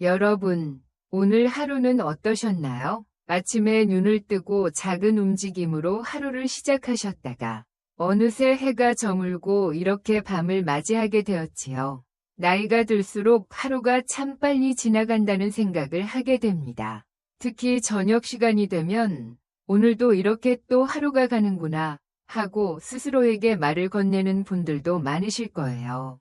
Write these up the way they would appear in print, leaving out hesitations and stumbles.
여러분, 오늘 하루는 어떠셨나요? 아침에 눈을 뜨고 작은 움직임으로 하루를 시작하셨다가 어느새 해가 저물고 이렇게 밤을 맞이하게 되었지요. 나이가 들수록 하루가 참 빨리 지나간다는 생각을 하게 됩니다. 특히 저녁 시간이 되면 오늘도 이렇게 또 하루가 가는구나 하고 스스로에게 말을 건네는 분들도 많으실 거예요.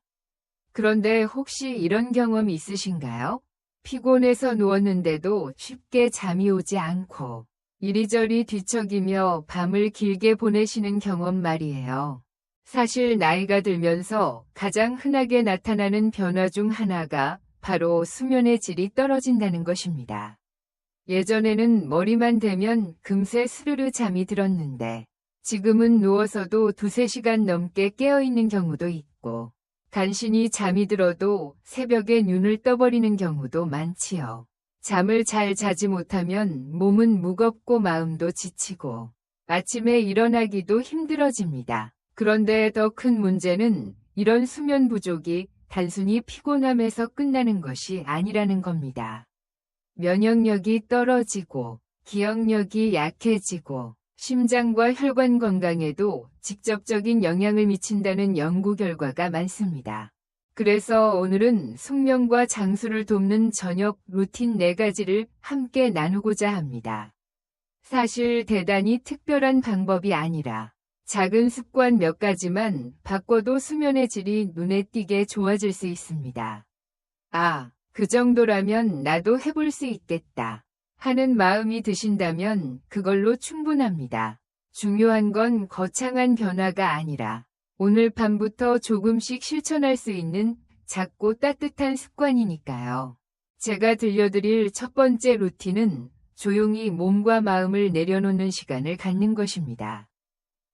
그런데 혹시 이런 경험 있으신가요? 피곤해서 누웠는데도 쉽게 잠이 오지 않고 이리저리 뒤척이며 밤을 길게 보내시는 경험 말이에요. 사실 나이가 들면서 가장 흔하게 나타나는 변화 중 하나가 바로 수면의 질이 떨어진다는 것입니다. 예전에는 머리만 대면 금세 스르르 잠이 들었는데 지금은 누워서도 2~3시간 넘게 깨어있는 경우도 있고 간신히 잠이 들어도 새벽에 눈을 떠버리는 경우도 많지요. 잠을 잘 자지 못하면 몸은 무겁고 마음도 지치고 아침에 일어나기도 힘들어집니다. 그런데 더 큰 문제는 이런 수면 부족이 단순히 피곤함에서 끝나는 것이 아니라는 겁니다. 면역력이 떨어지고 기억력이 약해지고 심장과 혈관 건강에도 직접적인 영향을 미친다는 연구 결과가 많습니다. 그래서 오늘은 숙면과 장수를 돕는 저녁 루틴 4가지를 함께 나누고자 합니다. 사실 대단히 특별한 방법이 아니라 작은 습관 몇 가지만 바꿔도 수면의 질이 눈에 띄게 좋아질 수 있습니다. 아, 그 정도라면 나도 해볼 수 있겠다 하는 마음이 드신다면 그걸로 충분합니다. 중요한 건 거창한 변화가 아니라 오늘 밤부터 조금씩 실천할 수 있는 작고 따뜻한 습관이니까요. 제가 들려드릴 첫 번째 루틴은 조용히 몸과 마음을 내려놓는 시간을 갖는 것입니다.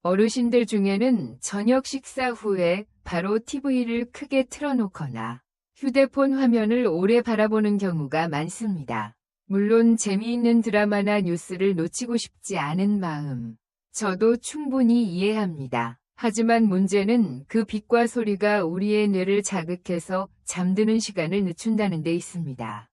어르신들 중에는 저녁 식사 후에 바로 TV를 크게 틀어놓거나 휴대폰 화면을 오래 바라보는 경우가 많습니다. 물론 재미있는 드라마나 뉴스를 놓치고 싶지 않은 마음, 저도 충분히 이해합니다. 하지만 문제는 그 빛과 소리가 우리의 뇌를 자극해서 잠드는 시간을 늦춘다는 데 있습니다.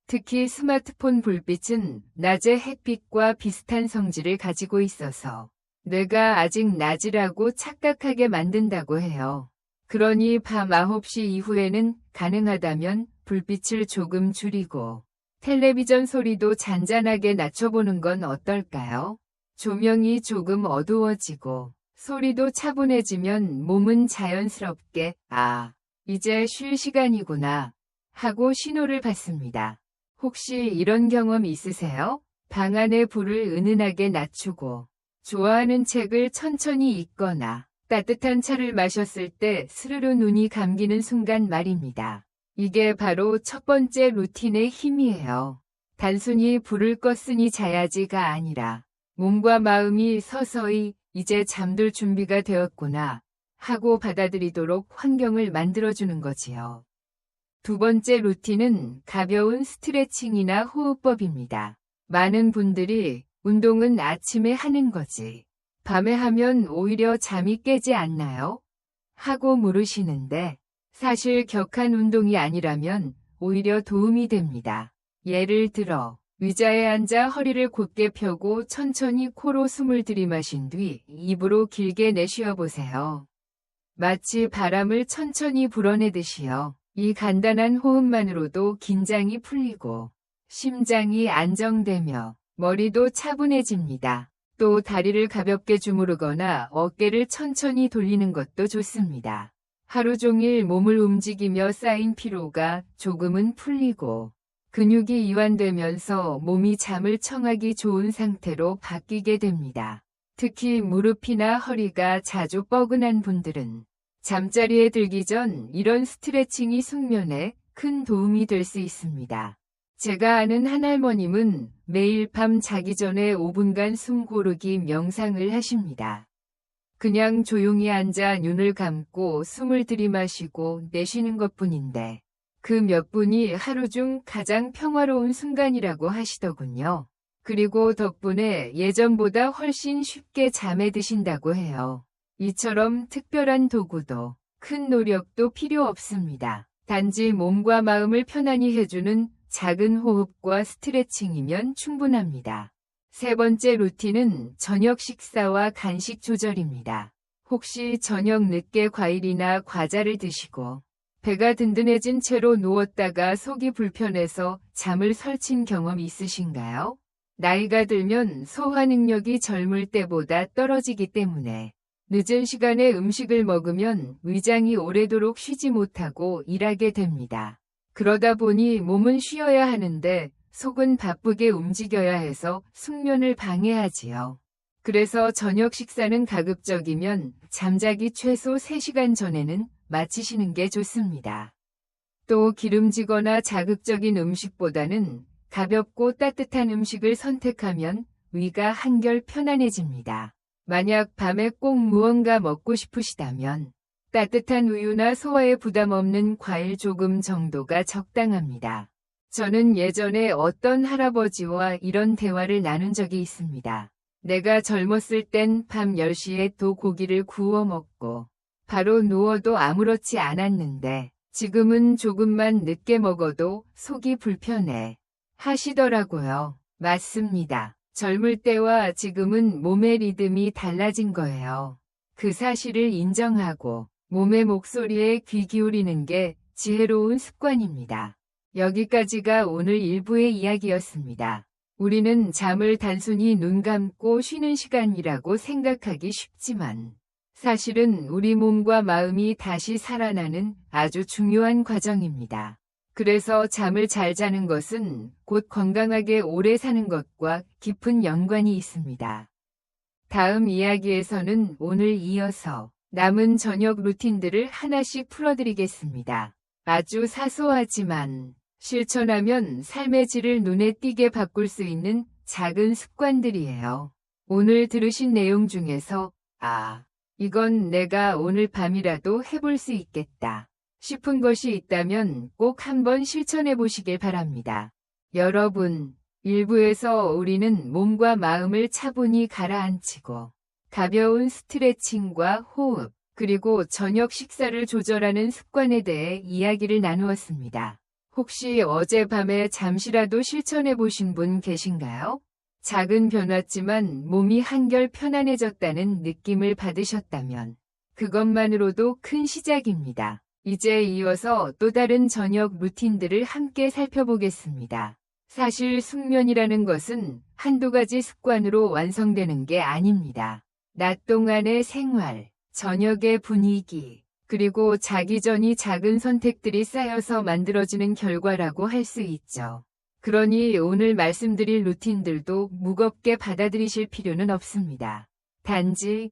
특히 스마트폰 불빛은 낮의 햇빛과 비슷한 성질을 가지고 있어서 뇌가 아직 낮이라고 착각하게 만든다고 해요. 그러니 밤 9시 이후에는 가능하다면 불빛을 조금 줄이고 텔레비전 소리도 잔잔하게 낮춰보는 건 어떨까요? 조명이 조금 어두워지고 소리도 차분해지면 몸은 자연스럽게 이제 쉴 시간이구나 하고 신호를 받습니다. 혹시 이런 경험 있으세요? 방 안의 불을 은은하게 낮추고 좋아하는 책을 천천히 읽거나 따뜻한 차를 마셨을 때 스르르 눈이 감기는 순간 말입니다. 이게 바로 첫 번째 루틴의 힘이에요. 단순히 불을 껐으니 자야지가 아니라 몸과 마음이 서서히 이제 잠들 준비가 되었구나 하고 받아들이도록 환경을 만들어주는 거지요. 두 번째 루틴은 가벼운 스트레칭이나 호흡법입니다. 많은 분들이 운동은 아침에 하는 거지, 밤에 하면 오히려 잠이 깨지 않나요? 하고 물으시는데 사실 격한 운동이 아니라면 오히려 도움이 됩니다. 예를 들어 의자에 앉아 허리를 곧게 펴고 천천히 코로 숨을 들이마신 뒤 입으로 길게 내쉬어보세요. 마치 바람을 천천히 불어내듯이요. 이 간단한 호흡만으로도 긴장이 풀리고 심장이 안정되며 머리도 차분해집니다. 또 다리를 가볍게 주무르거나 어깨를 천천히 돌리는 것도 좋습니다. 하루 종일 몸을 움직이며 쌓인 피로가 조금은 풀리고 근육이 이완되면서 몸이 잠을 청하기 좋은 상태로 바뀌게 됩니다. 특히 무릎이나 허리가 자주 뻐근한 분들은 잠자리에 들기 전 이런 스트레칭이 숙면에 큰 도움이 될 수 있습니다. 제가 아는 한 할머님은 매일 밤 자기 전에 5분간 숨 고르기 명상을 하십니다. 그냥 조용히 앉아 눈을 감고 숨을 들이마시고 내쉬는 것뿐인데 그 몇 분이 하루 중 가장 평화로운 순간이라고 하시더군요. 그리고 덕분에 예전보다 훨씬 쉽게 잠에 드신다고 해요. 이처럼 특별한 도구도 큰 노력도 필요 없습니다. 단지 몸과 마음을 편안히 해주는 작은 호흡과 스트레칭이면 충분합니다. 세 번째 루틴은 저녁 식사와 간식 조절입니다. 혹시 저녁 늦게 과일이나 과자를 드시고 배가 든든해진 채로 누웠다가 속이 불편해서 잠을 설친 경험 있으신가요? 나이가 들면 소화 능력이 젊을 때보다 떨어지기 때문에 늦은 시간에 음식을 먹으면 위장이 오래도록 쉬지 못하고 일하게 됩니다. 그러다 보니 몸은 쉬어야 하는데 속은 바쁘게 움직여야 해서 숙면을 방해하지요. 그래서 저녁 식사는 가급적이면 잠자기 최소 3시간 전에는 마치시는 게 좋습니다. 또 기름지거나 자극적인 음식보다는 가볍고 따뜻한 음식을 선택하면 위가 한결 편안해집니다. 만약 밤에 꼭 무언가 먹고 싶으시다면 따뜻한 우유나 소화에 부담 없는 과일 조금 정도가 적당합니다. 저는 예전에 어떤 할아버지와 이런 대화를 나눈 적이 있습니다. 내가 젊었을 땐 밤 10시에 또 고기를 구워 먹고 바로 누워도 아무렇지 않았는데 지금은 조금만 늦게 먹어도 속이 불편해 하시더라고요. 맞습니다. 젊을 때와 지금은 몸의 리듬이 달라진 거예요. 그 사실을 인정하고 몸의 목소리에 귀 기울이는 게 지혜로운 습관입니다. 여기까지가 오늘 일부의 이야기였습니다. 우리는 잠을 단순히 눈 감고 쉬는 시간이라고 생각하기 쉽지만 사실은 우리 몸과 마음이 다시 살아나는 아주 중요한 과정입니다. 그래서 잠을 잘 자는 것은 곧 건강하게 오래 사는 것과 깊은 연관이 있습니다. 다음 이야기에서는 오늘 이어서 남은 저녁 루틴들을 하나씩 풀어드리겠습니다. 아주 사소하지만 실천하면 삶의 질을 눈에 띄게 바꿀 수 있는 작은 습관들이에요. 오늘 들으신 내용 중에서 이건 내가 오늘 밤이라도 해볼 수 있겠다 싶은 것이 있다면 꼭 한번 실천해 보시길 바랍니다. 여러분, 일부에서 우리는 몸과 마음을 차분히 가라앉히고 가벼운 스트레칭과 호흡, 그리고 저녁 식사를 조절하는 습관에 대해 이야기를 나누었습니다. 혹시 어젯밤에 잠시라도 실천해 보신 분 계신가요? 작은 변화지만 몸이 한결 편안해졌다는 느낌을 받으셨다면 그것만으로도 큰 시작입니다. 이제 이어서 또 다른 저녁 루틴들을 함께 살펴보겠습니다. 사실 숙면이라는 것은 한두 가지 습관으로 완성되는 게 아닙니다. 낮 동안의 생활, 저녁의 분위기, 그리고 자기 전이 작은 선택들이 쌓여서 만들어지는 결과라고 할 수 있죠. 그러니 오늘 말씀드릴 루틴들도 무겁게 받아들이실 필요는 없습니다. 단지,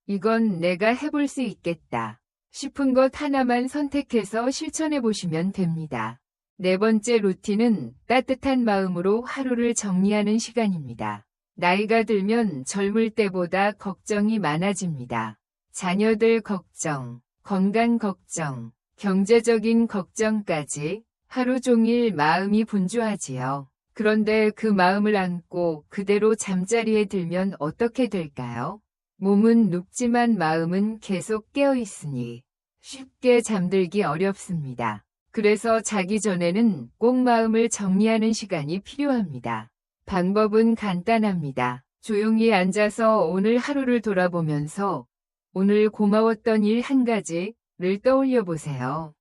이건 내가 해볼 수 있겠다 싶은 것 하나만 선택해서 실천해 보시면 됩니다. 네 번째 루틴은 따뜻한 마음으로 하루를 정리하는 시간입니다. 나이가 들면 젊을 때보다 걱정이 많아집니다. 자녀들 걱정, 건강 걱정, 경제적인 걱정까지 하루 종일 마음이 분주하지요. 그런데 그 마음을 안고 그대로 잠자리에 들면 어떻게 될까요? 몸은 눕지만 마음은 계속 깨어 있으니 쉽게 잠들기 어렵습니다. 그래서 자기 전에는 꼭 마음을 정리하는 시간이 필요합니다. 방법은 간단합니다. 조용히 앉아서 오늘 하루를 돌아보면서 오늘 고마웠던 일 한 가지를 떠올려 보세요.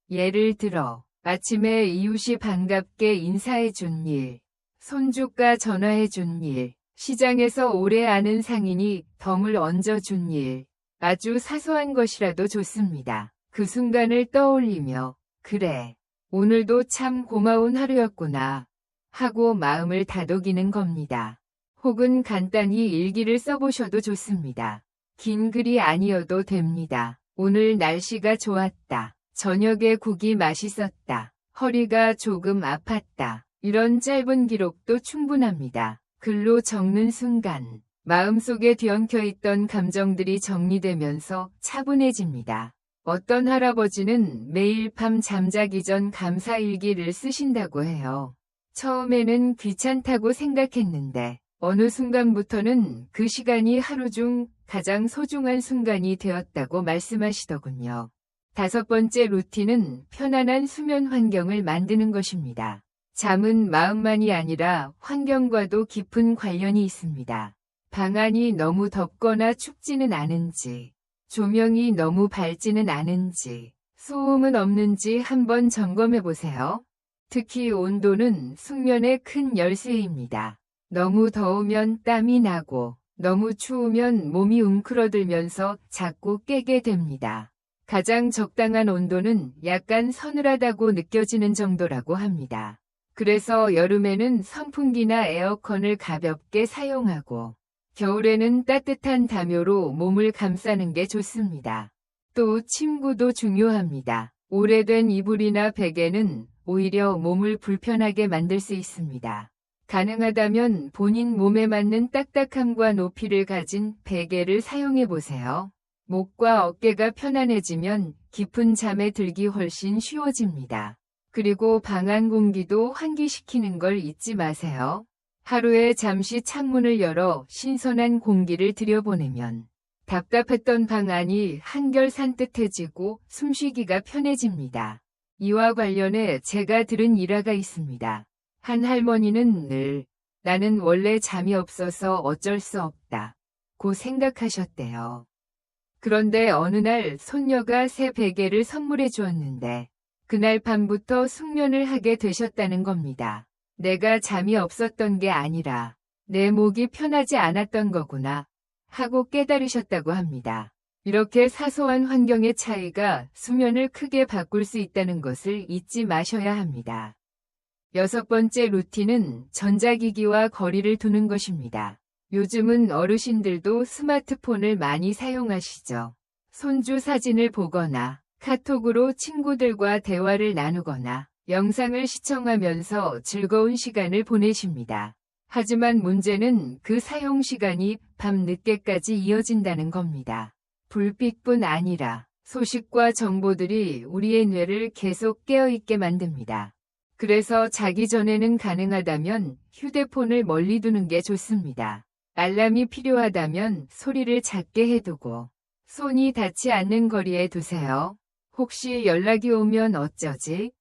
예를 들어 아침에 이웃이 반갑게 인사해 준 일, 손주가 전화해 준 일, 시장에서 오래 아는 상인이 덤을 얹어 준 일, 아주 사소한 것이라도 좋습니다. 그 순간을 떠올리며 그래, 오늘도 참 고마운 하루였구나 하고 마음을 다독이는 겁니다. 혹은 간단히 일기를 써보셔도 좋습니다. 긴 글이 아니어도 됩니다. 오늘 날씨가 좋았다. 저녁에 국이 맛있었다. 허리가 조금 아팠다. 이런 짧은 기록도 충분합니다. 글로 적는 순간 마음속에 뒤엉켜 있던 감정들이 정리되면서 차분해집니다. 어떤 할아버지는 매일 밤 잠자기 전 감사일기를 쓰신다고 해요. 처음에는 귀찮다고 생각했는데 어느 순간부터는 그 시간이 하루 중 가장 소중한 순간이 되었다고 말씀하시더군요. 5번째 루틴은 편안한 수면 환경을 만드는 것입니다. 잠은 마음만이 아니라 환경과도 깊은 관련이 있습니다. 방 안이 너무 덥거나 춥지는 않은지, 조명이 너무 밝지는 않은지, 소음은 없는지 한번 점검해 보세요. 특히 온도는 숙면의 큰 열쇠입니다. 너무 더우면 땀이 나고, 너무 추우면 몸이 웅크러들면서 자꾸 깨게 됩니다. 가장 적당한 온도는 약간 서늘하다고 느껴지는 정도라고 합니다. 그래서 여름에는 선풍기나 에어컨을 가볍게 사용하고, 겨울에는 따뜻한 담요로 몸을 감싸는 게 좋습니다. 또 침구도 중요합니다. 오래된 이불이나 베개는 오히려 몸을 불편하게 만들 수 있습니다. 가능하다면 본인 몸에 맞는 딱딱함과 높이를 가진 베개를 사용해 보세요. 목과 어깨가 편안해지면 깊은 잠에 들기 훨씬 쉬워집니다. 그리고 방 안 공기도 환기시키는 걸 잊지 마세요. 하루에 잠시 창문을 열어 신선한 공기를 들여보내면 답답했던 방 안이 한결 산뜻해지고 숨쉬기가 편해집니다. 이와 관련해 제가 들은 일화가 있습니다. 한 할머니는 늘 나는 원래 잠이 없어서 어쩔 수 없다고 생각하셨대요. 그런데 어느 날 손녀가 새 베개를 선물해 주었는데 그날 밤부터 숙면을 하게 되셨다는 겁니다. 내가 잠이 없었던 게 아니라 내 목이 편하지 않았던 거구나 하고 깨달으셨다고 합니다. 이렇게 사소한 환경의 차이가 수면을 크게 바꿀 수 있다는 것을 잊지 마셔야 합니다. 6번째 루틴은 전자기기와 거리를 두는 것입니다. 요즘은 어르신들도 스마트폰을 많이 사용하시죠. 손주 사진을 보거나 카톡으로 친구들과 대화를 나누거나 영상을 시청하면서 즐거운 시간을 보내십니다. 하지만 문제는 그 사용 시간이 밤 늦게까지 이어진다는 겁니다. 불빛뿐 아니라 소식과 정보들이 우리의 뇌를 계속 깨어있게 만듭니다. 그래서 자기 전에는 가능하다면 휴대폰을 멀리 두는 게 좋습니다. 알람이 필요하다면 소리를 작게 해두고 손이 닿지 않는 거리에 두세요. 혹시 연락이 오면 어쩌지?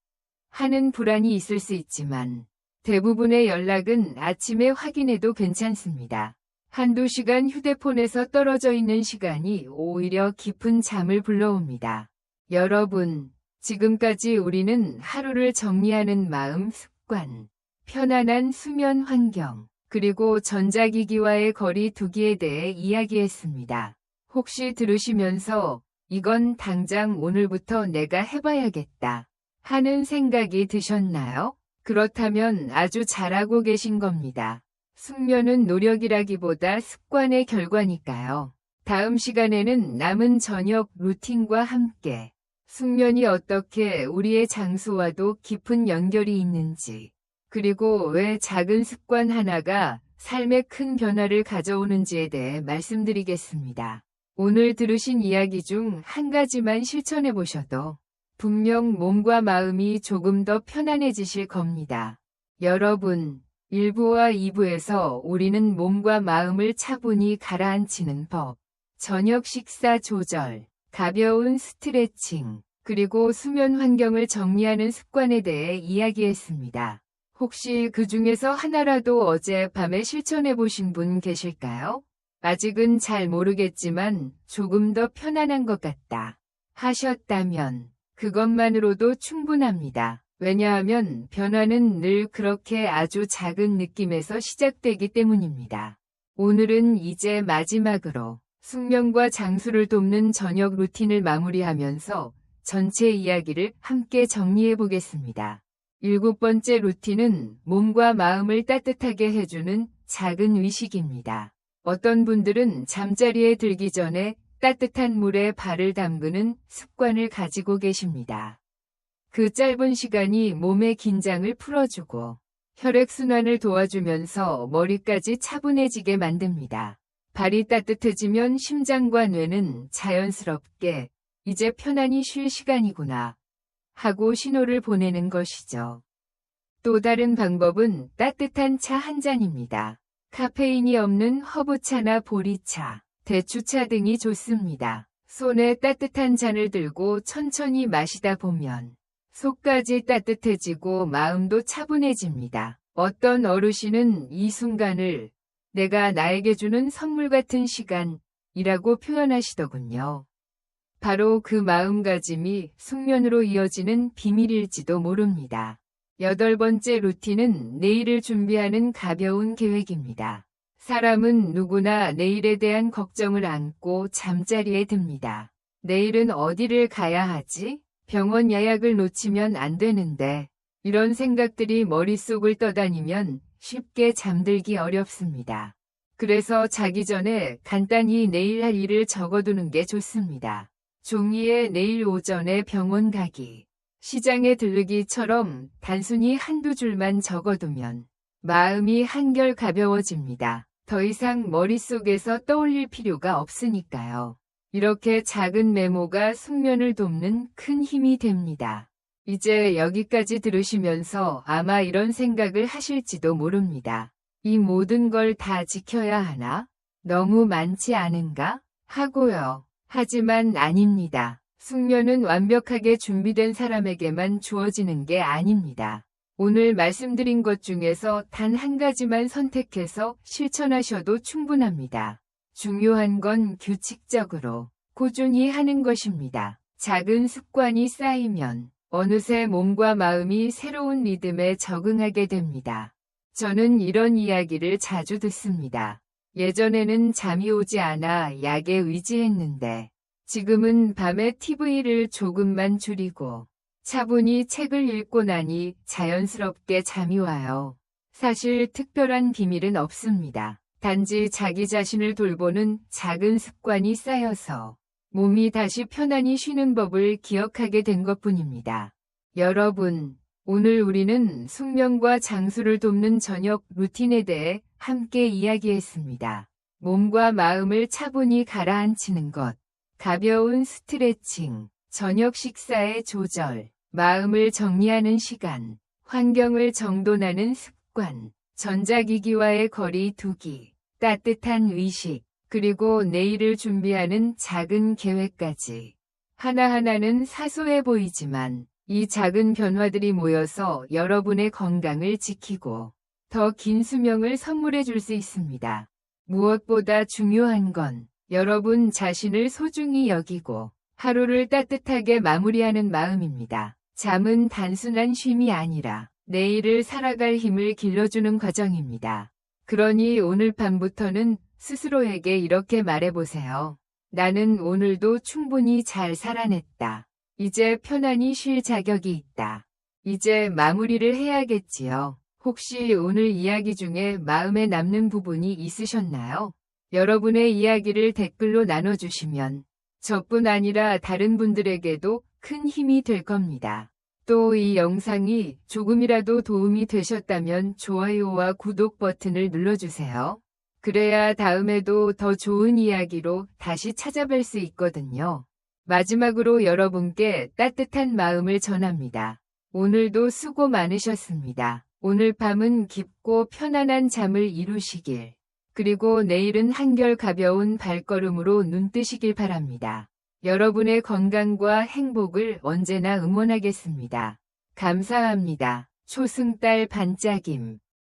하는 불안이 있을 수 있지만 대부분의 연락은 아침에 확인해도 괜찮습니다. 한두 시간 휴대폰에서 떨어져 있는 시간이 오히려 깊은 잠을 불러옵니다. 여러분, 지금까지 우리는 하루를 정리하는 마음 습관, 편안한 수면 환경, 그리고 전자기기와의 거리 두기에 대해 이야기했습니다. 혹시 들으시면서 이건 당장 오늘부터 내가 해봐야겠다 하는 생각이 드셨나요? 그렇다면 아주 잘하고 계신 겁니다. 숙면은 노력이라기보다 습관의 결과니까요. 다음 시간에는 남은 저녁 루틴과 함께 숙면이 어떻게 우리의 장수와도 깊은 연결이 있는지, 그리고 왜 작은 습관 하나가 삶에 큰 변화를 가져오는지에 대해 말씀드리겠습니다. 오늘 들으신 이야기 중 한 가지만 실천해 보셔도 분명 몸과 마음이 조금 더 편안해지실 겁니다. 여러분, 1부와 2부에서 우리는 몸과 마음을 차분히 가라앉히는 법, 저녁 식사 조절, 가벼운 스트레칭, 그리고 수면 환경을 정리하는 습관에 대해 이야기했습니다. 혹시 그 중에서 하나라도 어젯밤에 실천해 보신 분 계실까요? 아직은 잘 모르겠지만 조금 더 편안한 것 같다 하셨다면 그것만으로도 충분합니다. 왜냐하면 변화는 늘 그렇게 아주 작은 느낌에서 시작되기 때문입니다. 오늘은 이제 마지막으로 숙면과 장수를 돕는 저녁 루틴을 마무리하면서 전체 이야기를 함께 정리해 보겠습니다. 7번째 루틴은 몸과 마음을 따뜻하게 해주는 작은 의식입니다. 어떤 분들은 잠자리에 들기 전에 따뜻한 물에 발을 담그는 습관을 가지고 계십니다. 그 짧은 시간이 몸의 긴장을 풀어주고 혈액순환을 도와주면서 머리까지 차분해지게 만듭니다. 발이 따뜻해지면 심장과 뇌는 자연스럽게 이제 편안히 쉴 시간이구나 하고 신호를 보내는 것이죠. 또 다른 방법은 따뜻한 차 한 잔입니다. 카페인이 없는 허브차나 보리차, 대추차 등이 좋습니다. 손에 따뜻한 잔을 들고 천천히 마시다 보면 속까지 따뜻해지고 마음도 차분해집니다. 어떤 어르신은 이 순간을 내가 나에게 주는 선물 같은 시간이라고 표현하시더군요. 바로 그 마음가짐이 숙면으로 이어지는 비밀일지도 모릅니다. 8번째 루틴은 내일을 준비하는 가벼운 계획입니다. 사람은 누구나 내일에 대한 걱정을 안고 잠자리에 듭니다. 내일은 어디를 가야 하지? 병원 예약을 놓치면 안 되는데. 이런 생각들이 머릿속을 떠다니면 쉽게 잠들기 어렵습니다. 그래서 자기 전에 간단히 내일 할 일을 적어두는 게 좋습니다. 종이에 내일 오전에 병원 가기, 시장에 들르기처럼 단순히 한두 줄만 적어두면 마음이 한결 가벼워집니다. 더 이상 머릿속에서 떠올릴 필요가 없으니까요. 이렇게 작은 메모가 숙면을 돕는 큰 힘이 됩니다. 이제 여기까지 들으시면서 아마 이런 생각을 하실지도 모릅니다. 이 모든 걸 다 지켜야 하나? 너무 많지 않은가? 하고요. 하지만 아닙니다. 숙면은 완벽하게 준비된 사람에게만 주어지는 게 아닙니다. 오늘 말씀드린 것 중에서 단 한 가지만 선택해서 실천하셔도 충분합니다. 중요한 건 규칙적으로, 꾸준히 하는 것입니다. 작은 습관이 쌓이면 어느새 몸과 마음이 새로운 리듬에 적응하게 됩니다. 저는 이런 이야기를 자주 듣습니다. 예전에는 잠이 오지 않아 약에 의지했는데 지금은 밤에 TV를 조금만 줄이고 차분히 책을 읽고 나니 자연스럽게 잠이 와요. 사실 특별한 비밀은 없습니다. 단지 자기 자신을 돌보는 작은 습관이 쌓여서 몸이 다시 편안히 쉬는 법을 기억하게 된 것뿐입니다. 여러분, 오늘 우리는 숙면과 장수를 돕는 저녁 루틴에 대해 함께 이야기했습니다. 몸과 마음을 차분히 가라앉히는 것, 가벼운 스트레칭, 저녁 식사의 조절, 마음을 정리하는 시간, 환경을 정돈하는 습관, 전자기기와의 거리 두기, 따뜻한 의식, 그리고 내일을 준비하는 작은 계획까지. 하나하나는 사소해 보이지만 이 작은 변화들이 모여서 여러분의 건강을 지키고 더 긴 수명을 선물해 줄 수 있습니다. 무엇보다 중요한 건 여러분 자신을 소중히 여기고 하루를 따뜻하게 마무리하는 마음입니다. 잠은 단순한 쉼이 아니라 내일을 살아갈 힘을 길러주는 과정입니다. 그러니 오늘 밤부터는 스스로에게 이렇게 말해보세요. 나는 오늘도 충분히 잘 살아냈다. 이제 편안히 쉴 자격이 있다. 이제 마무리를 해야겠지요. 혹시 오늘 이야기 중에 마음에 남는 부분이 있으셨나요? 여러분의 이야기를 댓글로 나눠주시면 저뿐 아니라 다른 분들에게도 큰 힘이 될 겁니다. 또 이 영상이 조금이라도 도움이 되셨다면 좋아요와 구독 버튼을 눌러주세요. 그래야 다음에도 더 좋은 이야기로 다시 찾아뵐 수 있거든요. 마지막으로 여러분께 따뜻한 마음을 전합니다. 오늘도 수고 많으셨습니다. 오늘 밤은 깊고 편안한 잠을 이루시길. 그리고 내일은 한결 가벼운 발걸음으로 눈뜨시길 바랍니다. 여러분의 건강과 행복을 언제나 응원하겠습니다. 감사합니다. 초승달 반짝임.